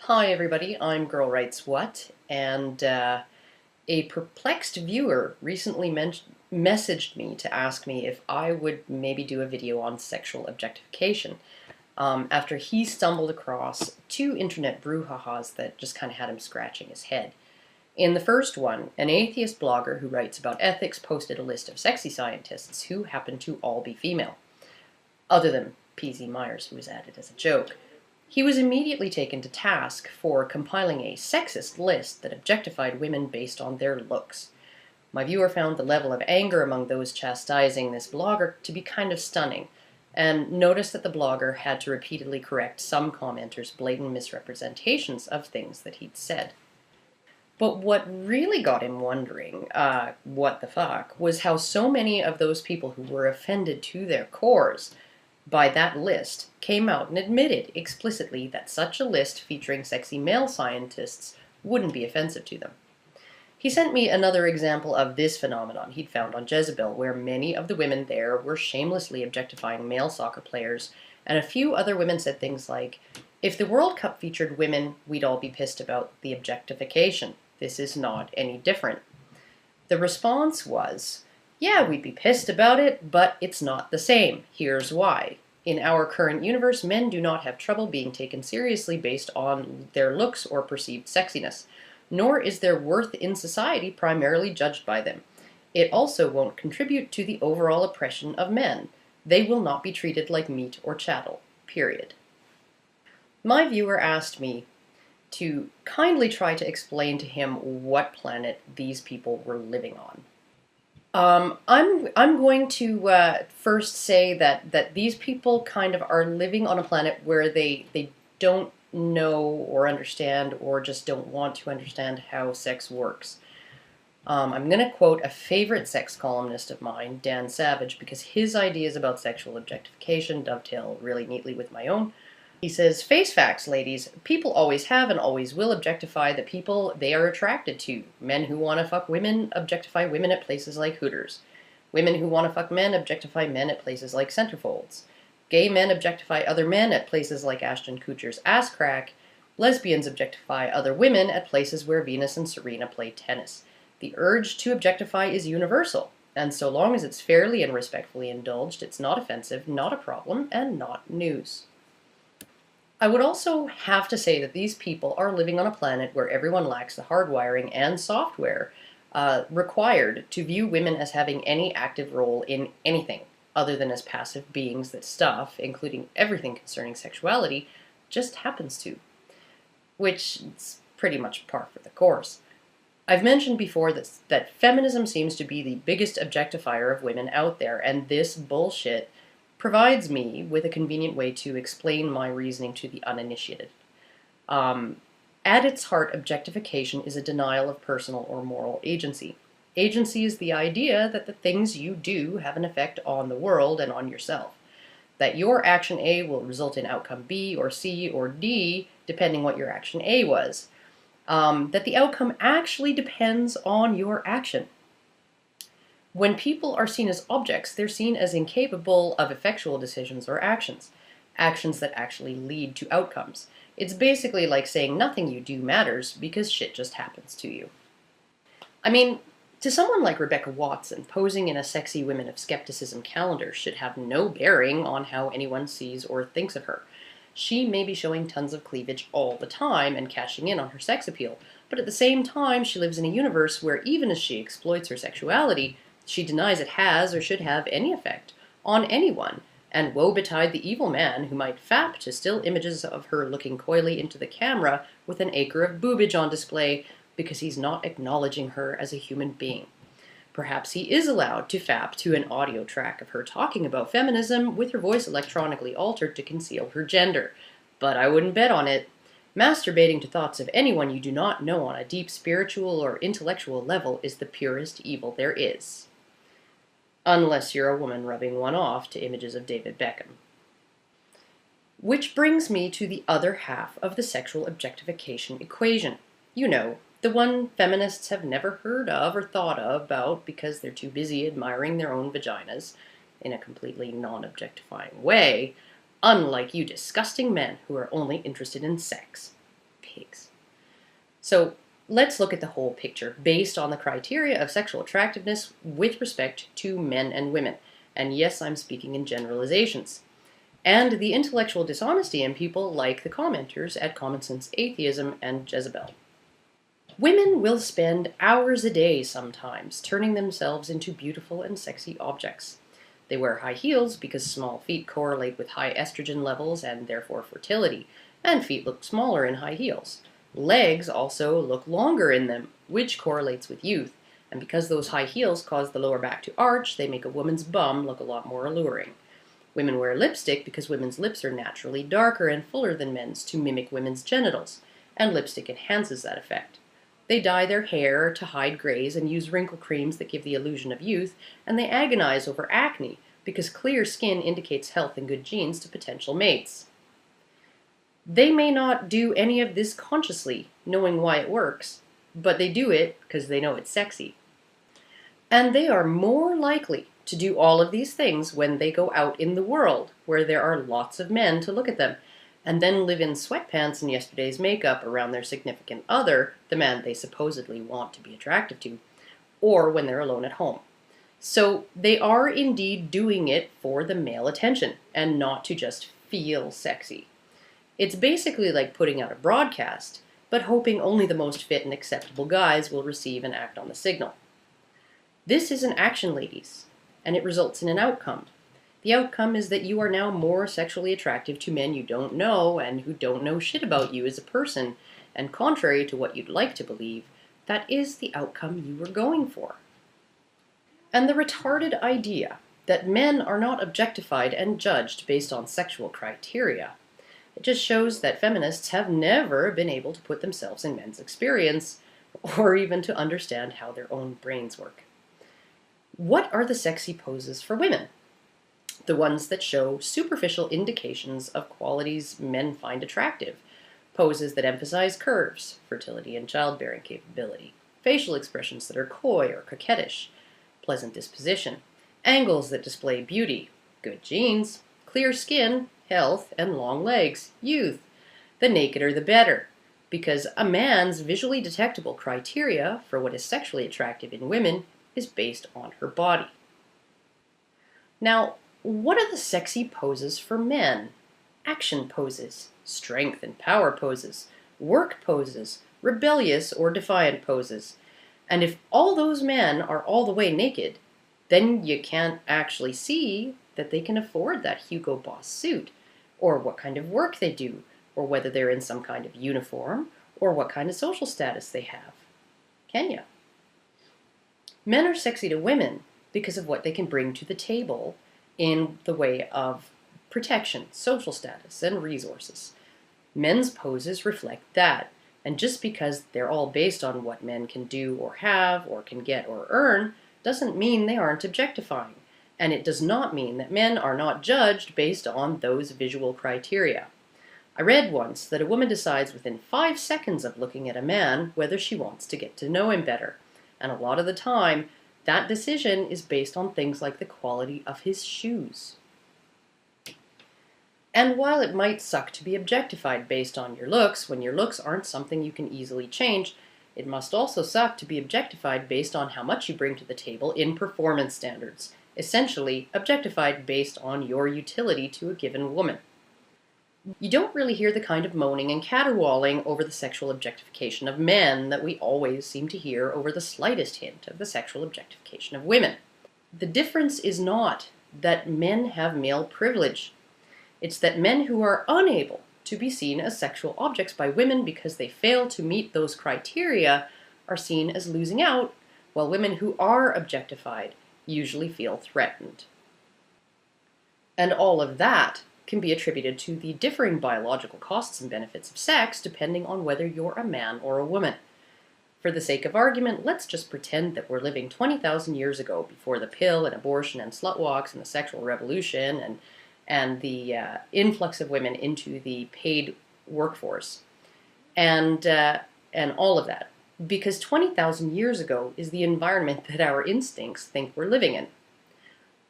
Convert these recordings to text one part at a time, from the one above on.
Hi everybody, I'm GirlWritesWhat, and a perplexed viewer recently messaged me to ask me if I would maybe do a video on sexual objectification, after he stumbled across two internet brouhahas that just kind of had him scratching his head. In the first one, an atheist blogger who writes about ethics posted a list of sexy scientists who happened to all be female, other than P.Z. Myers, who was added as a joke. He was immediately taken to task for compiling a sexist list that objectified women based on their looks. My viewer found the level of anger among those chastising this blogger to be kind of stunning, and noticed that the blogger had to repeatedly correct some commenters' blatant misrepresentations of things that he'd said. But what really got him wondering, what the fuck, was how so many of those people who were offended to their cores by that list came out and admitted explicitly that such a list featuring sexy male scientists wouldn't be offensive to them. He sent me another example of this phenomenon he'd found on Jezebel, where many of the women there were shamelessly objectifying male soccer players, and a few other women said things like, "If the World Cup featured women, we'd all be pissed about the objectification. This is not any different." The response was, "Yeah, we'd be pissed about it, but it's not the same. Here's why. In our current universe, men do not have trouble being taken seriously based on their looks or perceived sexiness, nor is their worth in society primarily judged by them. It also won't contribute to the overall oppression of men. They will not be treated like meat or chattel, period." My viewer asked me to kindly try to explain to him what planet these people were living on. I'm going to first say that these people kind of are living on a planet where they don't know or understand or just don't want to understand how sex works. I'm going to quote a favorite sex columnist of mine, Dan Savage, because his ideas about sexual objectification dovetail really neatly with my own. He says, "Face facts, ladies. People always have and always will objectify the people they are attracted to. Men who want to fuck women objectify women at places like Hooters. Women who want to fuck men objectify men at places like Centerfolds. Gay men objectify other men at places like Ashton Kutcher's ass crack. Lesbians objectify other women at places where Venus and Serena play tennis. The urge to objectify is universal, and so long as it's fairly and respectfully indulged, it's not offensive, not a problem, and not news." I would also have to say that these people are living on a planet where everyone lacks the hardwiring and software required to view women as having any active role in anything other than as passive beings that stuff, including everything concerning sexuality, just happens to. Which is pretty much par for the course. I've mentioned before that feminism seems to be the biggest objectifier of women out there, and this bullshit provides me with a convenient way to explain my reasoning to the uninitiated. At its heart, objectification is a denial of personal or moral agency. Agency is the idea that the things you do have an effect on the world and on yourself. That your action A will result in outcome B or C or D, depending what your action A was. That the outcome actually depends on your action. When people are seen as objects, they're seen as incapable of effectual decisions or actions that actually lead to outcomes. It's basically like saying nothing you do matters because shit just happens to you. I mean, to someone like Rebecca Watson, posing in a Sexy Women of Skepticism calendar should have no bearing on how anyone sees or thinks of her. She may be showing tons of cleavage all the time and cashing in on her sex appeal, but at the same time she lives in a universe where even as she exploits her sexuality, she denies it has or should have any effect on anyone, and woe betide the evil man who might fap to still images of her looking coyly into the camera with an acre of boobage on display because he's not acknowledging her as a human being. Perhaps he is allowed to fap to an audio track of her talking about feminism with her voice electronically altered to conceal her gender, but I wouldn't bet on it. Masturbating to thoughts of anyone you do not know on a deep spiritual or intellectual level is the purest evil there is. Unless you're a woman rubbing one off to images of David Beckham. Which brings me to the other half of the sexual objectification equation. You know, the one feminists have never heard of or thought about because they're too busy admiring their own vaginas in a completely non-objectifying way, unlike you disgusting men who are only interested in sex. pancakes. So let's look at the whole picture based on the criteria of sexual attractiveness with respect to men and women. And yes, I'm speaking in generalizations. And the intellectual dishonesty in people like the commenters at Common Sense Atheism and Jezebel. Women will spend hours a day sometimes turning themselves into beautiful and sexy objects. They wear high heels because small feet correlate with high estrogen levels and therefore fertility, and feet look smaller in high heels. Legs also look longer in them, which correlates with youth, and because those high heels cause the lower back to arch, they make a woman's bum look a lot more alluring. Women wear lipstick because women's lips are naturally darker and fuller than men's to mimic women's genitals, and lipstick enhances that effect. They dye their hair to hide grays and use wrinkle creams that give the illusion of youth, and they agonize over acne because clear skin indicates health and good genes to potential mates. They may not do any of this consciously, knowing why it works, but they do it because they know it's sexy. And they are more likely to do all of these things when they go out in the world, where there are lots of men to look at them, and then live in sweatpants and yesterday's makeup around their significant other, the man they supposedly want to be attractive to, or when they're alone at home. So they are indeed doing it for the male attention, and not to just feel sexy. It's basically like putting out a broadcast, but hoping only the most fit and acceptable guys will receive and act on the signal. This is an action, ladies, and it results in an outcome. The outcome is that you are now more sexually attractive to men you don't know and who don't know shit about you as a person, and contrary to what you'd like to believe, that is the outcome you were going for. And the retarded idea that men are not objectified and judged based on sexual criteria, it just shows that feminists have never been able to put themselves in men's experience, or even to understand how their own brains work. What are the sexy poses for women? The ones that show superficial indications of qualities men find attractive. Poses that emphasize curves, fertility and childbearing capability. Facial expressions that are coy or coquettish. Pleasant disposition. Angles that display beauty. Good genes. Clear skin. Health and long legs. Youth. The nakeder the better. Because a man's visually detectable criteria for what is sexually attractive in women is based on her body. Now, what are the sexy poses for men? Action poses, strength and power poses, work poses, rebellious or defiant poses. And if all those men are all the way naked, then you can't actually see that they can afford that Hugo Boss suit, or what kind of work they do, or whether they're in some kind of uniform, or what kind of social status they have. Can you? Men are sexy to women because of what they can bring to the table in the way of protection, social status, and resources. Men's poses reflect that, and just because they're all based on what men can do or have or can get or earn doesn't mean they aren't objectifying, and it does not mean that men are not judged based on those visual criteria. I read once that a woman decides within 5 seconds of looking at a man whether she wants to get to know him better. And a lot of the time, that decision is based on things like the quality of his shoes. And while it might suck to be objectified based on your looks, when your looks aren't something you can easily change, it must also suck to be objectified based on how much you bring to the table in performance standards, essentially objectified based on your utility to a given woman. You don't really hear the kind of moaning and caterwauling over the sexual objectification of men that we always seem to hear over the slightest hint of the sexual objectification of women. The difference is not that men have male privilege. It's that men who are unable to be seen as sexual objects by women because they fail to meet those criteria are seen as losing out, while women who are objectified usually feel threatened. And all of that can be attributed to the differing biological costs and benefits of sex depending on whether you're a man or a woman. For the sake of argument, let's just pretend that we're living 20,000 years ago before the pill and abortion and slut walks and the sexual revolution and the influx of women into the paid workforce and all of that. Because 20,000 years ago is the environment that our instincts think we're living in.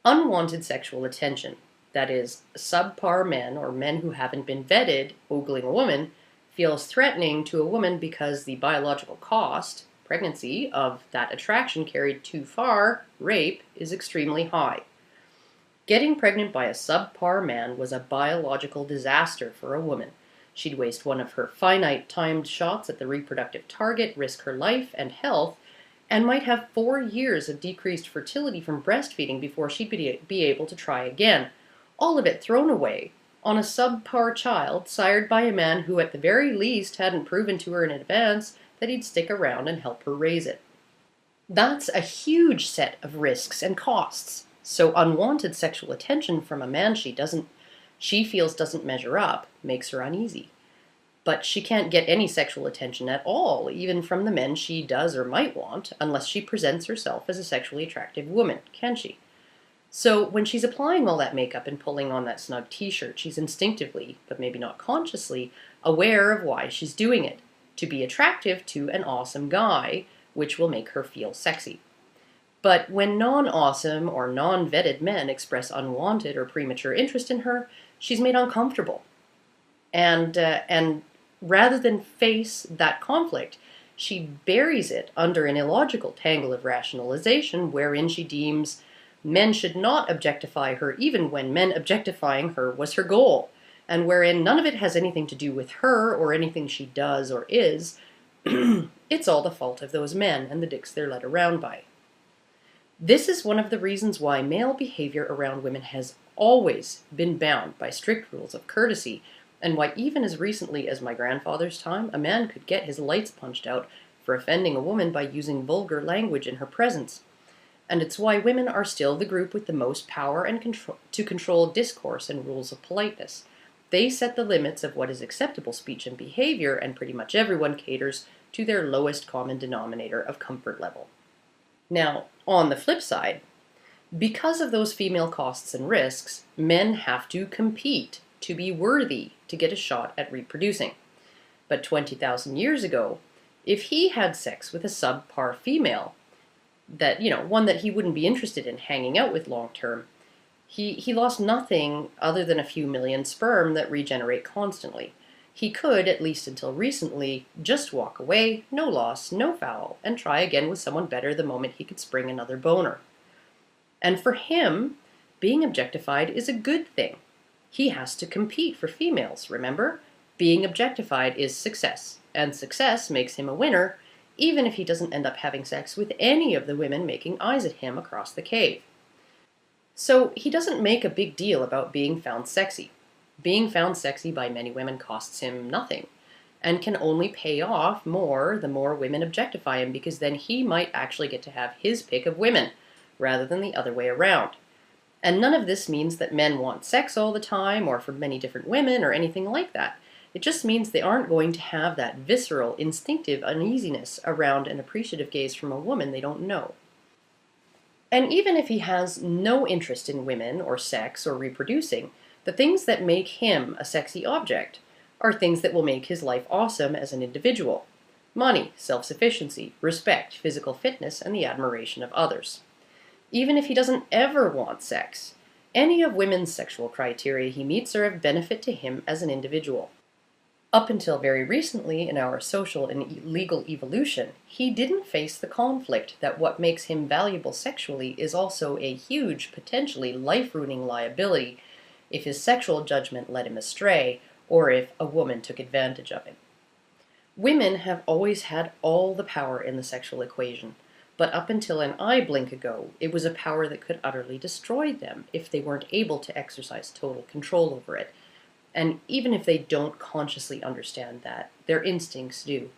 Unwanted sexual attention, that is, subpar men or men who haven't been vetted ogling a woman, feels threatening to a woman because the biological cost, pregnancy, of that attraction carried too far, rape, is extremely high. Getting pregnant by a subpar man was a biological disaster for a woman. She'd waste one of her finite timed shots at the reproductive target, risk her life and health, and might have 4 years of decreased fertility from breastfeeding before she'd be able to try again. All of it thrown away on a subpar child sired by a man who at the very least hadn't proven to her in advance that he'd stick around and help her raise it. That's a huge set of risks and costs. So unwanted sexual attention from a man she feels doesn't measure up makes her uneasy. But she can't get any sexual attention at all, even from the men she does or might want, unless she presents herself as a sexually attractive woman, can she? So when she's applying all that makeup and pulling on that snug t-shirt, she's instinctively, but maybe not consciously, aware of why she's doing it. To be attractive to an awesome guy, which will make her feel sexy. But when non-awesome or non-vetted men express unwanted or premature interest in her, she's made uncomfortable. And rather than face that conflict, she buries it under an illogical tangle of rationalization wherein she deems men should not objectify her even when men objectifying her was her goal, and wherein none of it has anything to do with her or anything she does or is. It's all the fault of those men and the dicks they're led around by. This is one of the reasons why male behavior around women has always been bound by strict rules of courtesy, and why even as recently as my grandfather's time, a man could get his lights punched out for offending a woman by using vulgar language in her presence. And it's why women are still the group with the most power and to control discourse and rules of politeness. They set the limits of what is acceptable speech and behavior, and pretty much everyone caters to their lowest common denominator of comfort level. Now, on the flip side, because of those female costs and risks, men have to compete to be worthy to get a shot at reproducing. But 20,000 years ago, if he had sex with a subpar female, one that he wouldn't be interested in hanging out with long term, he lost nothing other than a few million sperm that regenerate constantly. He could, at least until recently, just walk away, no loss, no foul, and try again with someone better the moment he could spring another boner. And for him, being objectified is a good thing. He has to compete for females, remember? Being objectified is success, and success makes him a winner, even if he doesn't end up having sex with any of the women making eyes at him across the cave. So he doesn't make a big deal about being found sexy. Being found sexy by many women costs him nothing, and can only pay off more the more women objectify him, because then he might actually get to have his pick of women, rather than the other way around. And none of this means that men want sex all the time, or for many different women, or anything like that. It just means they aren't going to have that visceral, instinctive uneasiness around an appreciative gaze from a woman they don't know. And even if he has no interest in women, or sex, or reproducing, the things that make him a sexy object are things that will make his life awesome as an individual. Money, self-sufficiency, respect, physical fitness, and the admiration of others. Even if he doesn't ever want sex, any of women's sexual criteria he meets are of benefit to him as an individual. Up until very recently in our social and legal evolution, he didn't face the conflict that what makes him valuable sexually is also a huge, potentially life-ruining liability if his sexual judgment led him astray, or if a woman took advantage of him. Women have always had all the power in the sexual equation, but up until an eye blink ago, it was a power that could utterly destroy them if they weren't able to exercise total control over it. And even if they don't consciously understand that, their instincts do.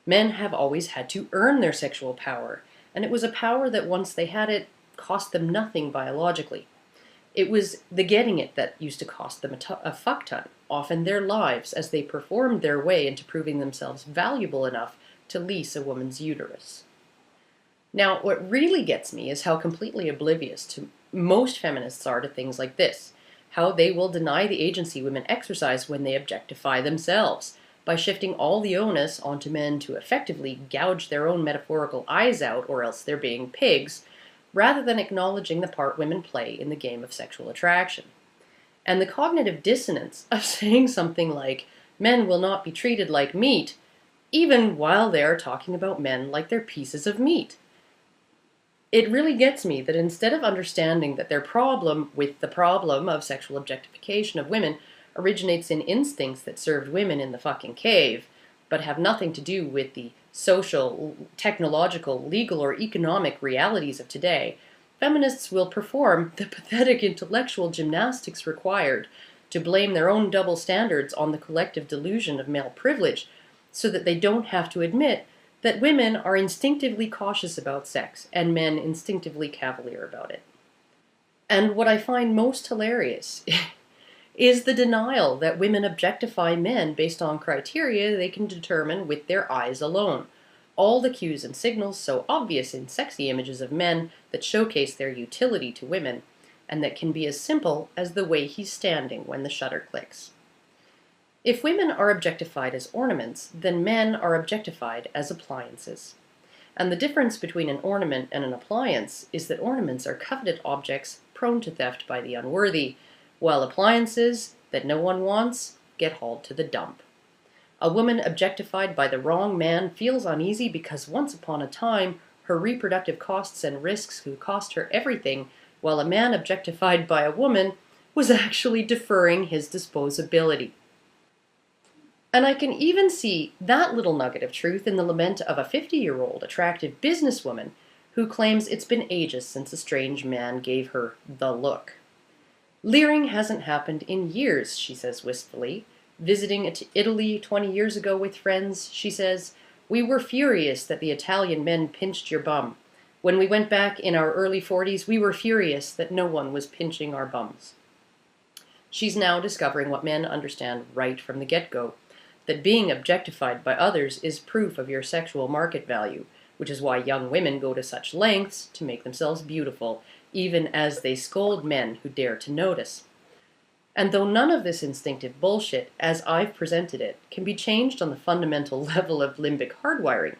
Men have always had to earn their sexual power, and it was a power that once they had it, cost them nothing biologically. It was the getting it that used to cost them a fuck ton, often their lives, as they performed their way into proving themselves valuable enough to lease a woman's uterus. Now, what really gets me is how completely oblivious to most feminists are to things like this, how they will deny the agency women exercise when they objectify themselves, by shifting all the onus onto men to effectively gouge their own metaphorical eyes out, or else they're being pigs, rather than acknowledging the part women play in the game of sexual attraction. And the cognitive dissonance of saying something like, Men will not be treated like meat, even while they are talking about men like they're pieces of meat. It really gets me that instead of understanding that their problem with the problem of sexual objectification of women originates in instincts that served women in the fucking cave, but have nothing to do with the social, technological, legal, or economic realities of today, feminists will perform the pathetic intellectual gymnastics required to blame their own double standards on the collective delusion of male privilege, so that they don't have to admit that women are instinctively cautious about sex and men instinctively cavalier about it. And what I find most hilarious is the denial that women objectify men based on criteria they can determine with their eyes alone. All the cues and signals so obvious in sexy images of men that showcase their utility to women, and that can be as simple as the way he's standing when the shutter clicks. If women are objectified as ornaments, then men are objectified as appliances. And the difference between an ornament and an appliance is that ornaments are coveted objects prone to theft by the unworthy, while appliances that no one wants get hauled to the dump. A woman objectified by the wrong man feels uneasy because once upon a time her reproductive costs and risks could cost her everything, while a man objectified by a woman was actually deferring his disposability. And I can even see that little nugget of truth in the lament of a 50-year-old attractive businesswoman who claims it's been ages since a strange man gave her the look. Leering hasn't happened in years, she says wistfully. Visiting Italy 20 years ago with friends, she says, "We were furious that the Italian men pinched your bum. When we went back in our early 40s, we were furious that no one was pinching our bums." She's now discovering what men understand right from the get-go, that being objectified by others is proof of your sexual market value, which is why young women go to such lengths to make themselves beautiful, even as they scold men who dare to notice. And though none of this instinctive bullshit, as I've presented it, can be changed on the fundamental level of limbic hardwiring,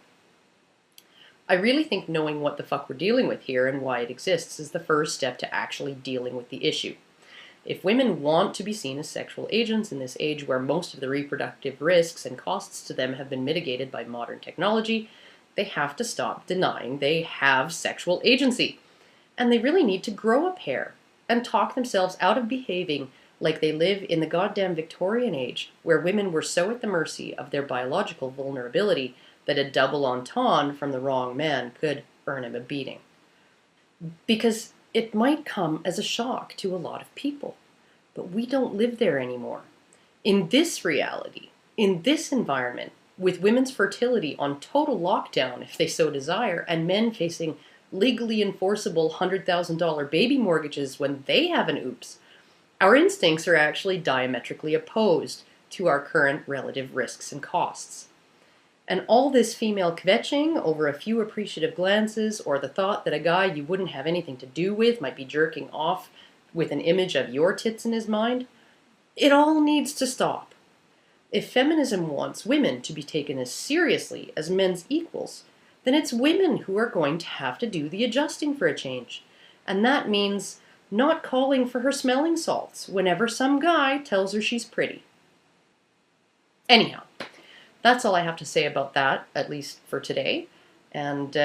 I really think knowing what the fuck we're dealing with here and why it exists is the first step to actually dealing with the issue. If women want to be seen as sexual agents in this age where most of the reproductive risks and costs to them have been mitigated by modern technology, they have to stop denying they have sexual agency. And they really need to grow a pair and talk themselves out of behaving like they live in the goddamn Victorian age, where women were so at the mercy of their biological vulnerability that a double entendre from the wrong man could earn him a beating. Because it might come as a shock to a lot of people, but we don't live there anymore. In this reality, in this environment, with women's fertility on total lockdown if they so desire, and men facing legally enforceable $100,000 baby mortgages when they have an oops, our instincts are actually diametrically opposed to our current relative risks and costs. And all this female kvetching over a few appreciative glances, or the thought that a guy you wouldn't have anything to do with might be jerking off with an image of your tits in his mind, it all needs to stop. If feminism wants women to be taken as seriously as men's equals, then it's women who are going to have to do the adjusting for a change. And that means not calling for her smelling salts whenever some guy tells her she's pretty. Anyhow, that's all I have to say about that, at least for today. And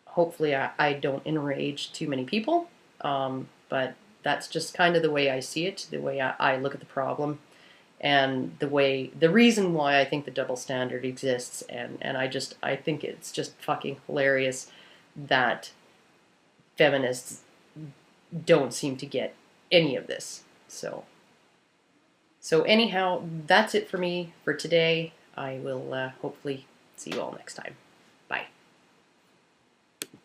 hopefully I don't enrage too many people. But that's just kind of the way I see it, the way I look at the problem, and the reason why I think the double standard exists. And I think it's just fucking hilarious that feminists don't seem to get any of this. So anyhow, that's it for me for today. I will hopefully see you all next time.